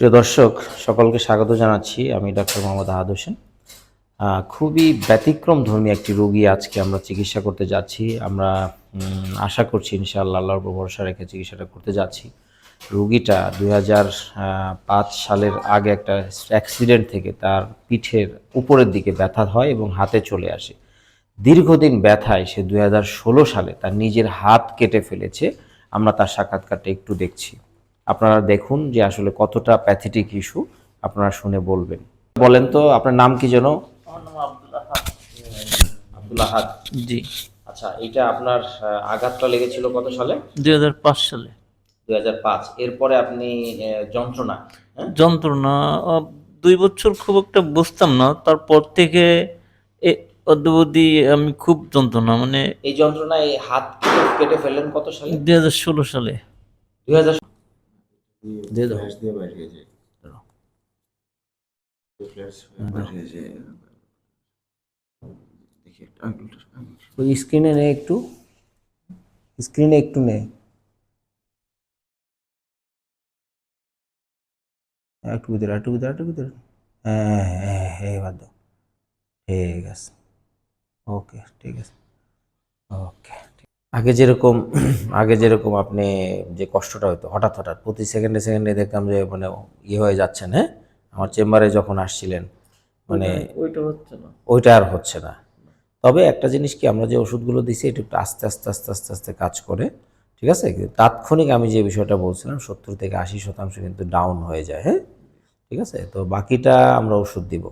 প্রিয় দর্শক, সকলকে স্বাগত জানাচ্ছি। আমি ডাক্তার মোহাম্মদ আহাদ হোসেন। খুবই ব্যতিক্রমধর্মী একটি রোগী আজকে আমরা চিকিৎসা করতে যাচ্ছি। আমরা আশা করছি ইনশাআল্লাহ আল্লাহর উপর ভরসা রেখে চিকিৎসাটা করতে যাচ্ছি। রোগীটা ২০০৫ সালের আগে একটা অ্যাক্সিডেন্ট থেকে তার পিঠের উপরের দিকে ব্যথা হয় এবং হাতে চলে আসে। দীর্ঘদিন ব্যথায় সে ২০১৬ সালে তার নিজের হাত কেটে ফেলেছে। আমরা তার সাক্ষাৎকারটা একটু দেখছি। আপনারা দেখুন যে আসলে কতটা প্যাথেটিক ইস্যু, আপনারা শুনে বলবেন। বলেন তো আপনার নাম কি যেন? আমার নাম আব্দুল আহাদ। আব্দুল আহাদ। জি, আচ্ছা, এটা আপনার আঘাতটা লেগেছিল কত সালে? 2005 সালে। ২০০৫। এরপরে আপনি যন্ত্রণা, হ্যাঁ? যন্ত্রণা 2 বছর খুব একটা বুঝতাম না। তারপর থেকে এ অদ্যাবধি আমি খুব যন্ত্রণা মানে এই যন্ত্রণায় হাত কেটে ফেললেন কত সালে? 2016 সালে। ২০০০ দিয়ে দাও ফ্ল্যাশ দিয়ে বাইরে গেছে ফ্ল্যাশ বাইরে গেছে দেখি একটা আঙুলটা ওই স্ক্রিনে নে, একটু স্ক্রিনে একটু নে, একটু ভিতরে, একটু ভিতরে, একটু ভিতরে। হ্যাঁ হ্যাঁ হ্যাঁ, বাদ দাও। ঠিক আছে, ওকে, ঠিক আছে, ওকে। আগে যেরকম আপনি যে কষ্টটা হতো হঠাৎ হঠাৎ প্রতি সেকেন্ডে সেকেন্ডে দেখতাম যে মানে ইয়ে হয়ে যাচ্ছেন, হ্যাঁ, আমার চেম্বারে যখন আসছিলেন, মানে ওইটা হচ্ছে না। ওইটা আর হচ্ছে না। তবে একটা জিনিস কি, আমরা যে ওষুধগুলো দিছি এটা একটু আস্তে আস্তে আস্তে আস্তে আস্তে কাজ করে, ঠিক আছে? কিন্তু তাৎক্ষণিক আমি যে বিষয়টা বলছিলাম ৭০ থেকে ৮০% কিন্তু ডাউন হয়ে যায়, হ্যাঁ, ঠিক আছে? তো বাকিটা আমরা ওষুধ দিব।